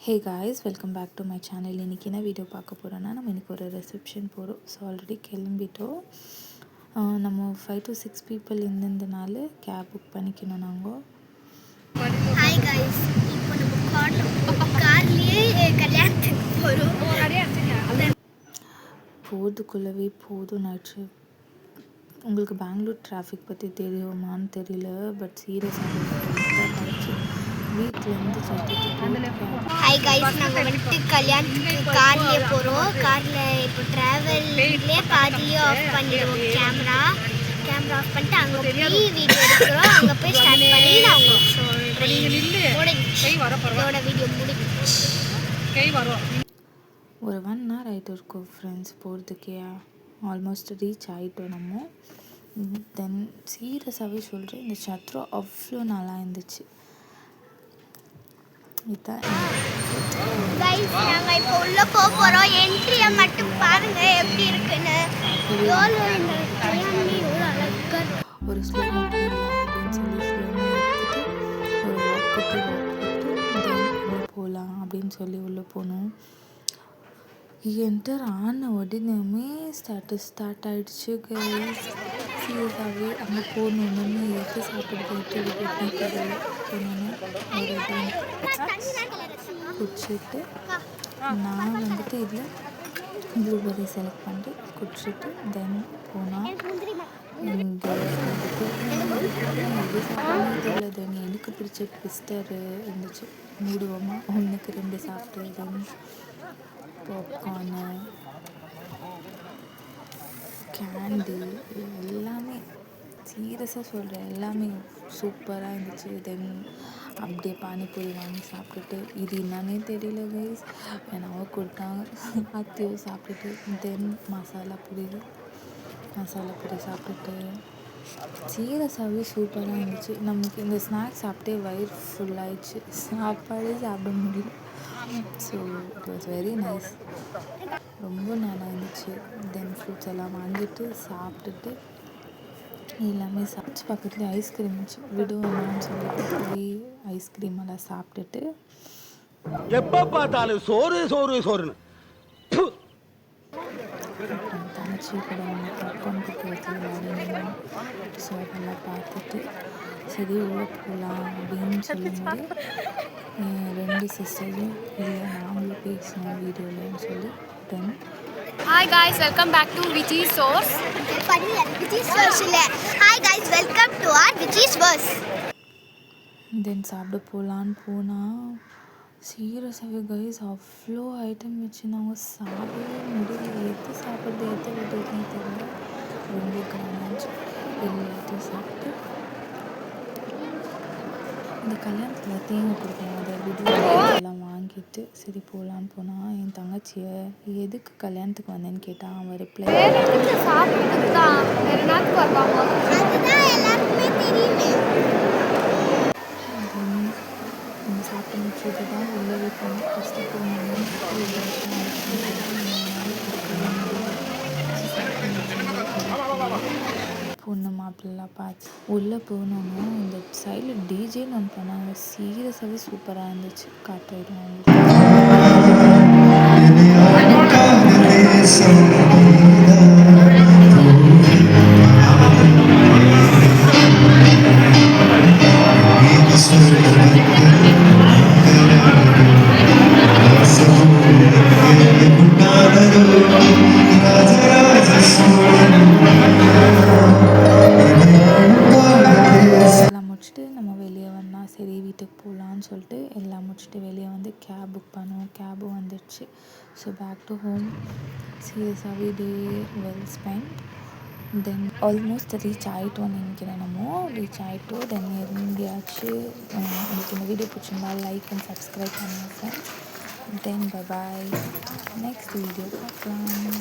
Hey guys, welcome back to my channel. இன்றைக்கி என்ன video பார்க்க போகிறோன்னா, நம்ம இன்றைக்கி ஒரு ரிசப்ஷன் போகிறோம். ஸோ ஆல்ரெடி கிளம்பிட்டோம். நம்ம 5 to 6 பீப்புள் இருந்ததுனால கேப் புக் பண்ணிக்கணும். நாங்கள் ஹாய் காய்ஸ், இப்போ நம்ம கார்லேயே கல்யாணத்துக்கு போகிறோம். போகிறதுக்குள்ளவே போதும் நைட்டு. உங்களுக்கு பெங்களூர் டிராஃபிக் பற்றி தெரியுமான்னு தெரியல, பட் சீரியஸாக ஆகிடுச்சு. வீட்டிலேருந்து ஹாய் காய்ஸ், நாங்கள் வந்துட்டு கல்யாணத்துக்கு கார்லேயே போகிறோம். காரில் இப்போ ட்ராவல்லே பாதியே ஆஃப் பண்ணிடுவோம். கேமரா ஆஃப் பண்ணிட்டு அங்கே போய் வீடியோ எடுக்கிறோம். அங்கே போய் ஸ்டார்ட் பண்ணி நான் உங்களுக்கு சொல்கிறேன். இதோட வீடியோ முடிச்சு ஒரு 1 hour ஆகிட்டு இருக்கோம் ஃப்ரெண்ட்ஸ். போகிறதுக்கே ஆல்மோஸ்ட் ரீச் ஆகிட்டோம் நம்ம. தென் சீரியஸாகவே சொல்கிறேன், இந்த சத்ரா அவ்வளோ நல்லா இருந்துச்சு. இதுதான் நாங்கள் இப்போ உள்ளே போக போகிறோம். என்ட்ரியை மட்டும் பாருங்கள் எப்படி இருக்குன்னு. ஒரு ஸ்லோ அப்படின்னு சொல்லி உள்ளே போகலாம் அப்படின்னு சொல்லி உள்ளே போனோம். என்டர் ஆன உடனேமே ஸ்டார்ட் ஆகிடுச்சு கைஸ். சீரியஸாகவே அங்கே போகணுன்னு எது சாப்பிட்றது போனோன்னு குடிச்சிட்டு நான் வந்துட்டு இதில் ப்ளூபெர்ரி செலக்ட் பண்ணிட்டு குடிச்சிட்டு தென் போனால் இங்கே எது சாப்பிட்றது தெரியல. தென் எனக்கு பிடிச்ச ட்விஸ்டரு இருந்துச்சு. மூடுவோமா 1க்கு 2 சாப்பிட்டு தென் பாப்கார்னு கேண்டி எல்லாமே சீரியஸாக சொல்கிறேன், எல்லாமே சூப்பராக இருந்துச்சு. தென் அப்படியே பானிபூரி வாங்கி சாப்பிட்டுட்டு இது என்னன்னே தெரியல கைஸ், என்னவோ கொடுத்தாங்க அத்தையோ சாப்பிட்டுட்டு தென் மசாலா பூரி சாப்பிட்டுட்டு சீரியஸாகவே சூப்பராக இருந்துச்சு. நமக்கு இந்த ஸ்நாக்ஸ் சாப்பிட்டே வயிறு ஃபுல்லாகிடுச்சு, சாப்பாடே சாப்பிட முடியல. So it was very nice, ரொம்ப நல்லா இருந்துச்சு. தென் ஃப்ரூட்ஸ் எல்லாம் வாங்கிட்டு சாப்பிட்டுட்டு எல்லாமே சாப்பிட்டு பக்கத்துலேயே ஐஸ்கிரீம் இருந்துச்சு. விடுவோம்னு சொல்லிட்டு போய் ஐஸ்கிரீம் எல்லாம் சாப்பிட்டுட்டு எப்போ பார்த்தாலும் சோறுன்னு தங்கச்சி கூட கப்பனுக்கு போகிறது விளையாடினோம். ஸோ அதெல்லாம் பார்த்துட்டு சரி உள்ளே போகலாம் அப்படின்னு சொல்லும்போது 2 சிஸ்டரும் இல்லை நாங்களும் பேசணும் வீடியோலன்னு சொல்லி தென் Hi guys, welcome back to Viji's Source. Hi guys, welcome to our Viji's Source. தென் சாப்பிட போகலான்னு போனால் சீரியஸாகவே கைஸ் அவ்வளோ ஐட்டம் வச்சுருந்தாங்க. சாப்பிடவே முடியல, எது சாப்பிட்றது எது விடுறதுன்னு தெரியல. ரொம்ப கிராமச்சு எல்லாத்தையும் சாப்பிட்டு இந்த கல்யாணத்தில் தேங்காய் கொடுக்கலாம், அதை விடுதெல்லாம் வாங்கிட்டு சரி போகலான்னு போனால் என் தங்கச்சியை எதுக்கு கல்யாணத்துக்கு வந்தேன்னு கேட்டால் அவன் ரிப்ளை சாப்பிட்டு முடிச்சது தான் உள்ளவே போனோம். ஃபஸ்ட்டு போகணும் பொண்ணு மாப்பிள்ளலாம் பார்த்து உள்ளே போனோன்னா இந்த சைடில் டிஜேன்னு ஒன்று பண்ணாங்க. சீரியஸாகவே சூப்பராக இருந்துச்சு. காட்டுறோம் முடிச்சுட்டு நம்ம வெளியே வந்தால் சரி வீட்டுக்கு போகலான்னு சொல்லிட்டு எல்லாம் முடிச்சுட்டு வெளியே வந்து கேப் புக் பண்ணுவோம். கேபும் வந்துடுச்சு. So back to home. சீரியஸாகவே day well spent. Then almost reach ஆகிட்டோன்னு நினைக்கிறேன். நம்ம ரீச் ஆகிட்டோம். தென் எங்கேயாச்சு உங்களுக்கு இந்த வீடியோ பிடிச்சிருந்தா லைக் அண்ட் சப்ஸ்கிரைப் பண்ணுங்கள் ஃப்ரெண்ட்ஸ். தென் பை பாய், நெக்ஸ்ட் வீடியோ பார்க்கலாம்.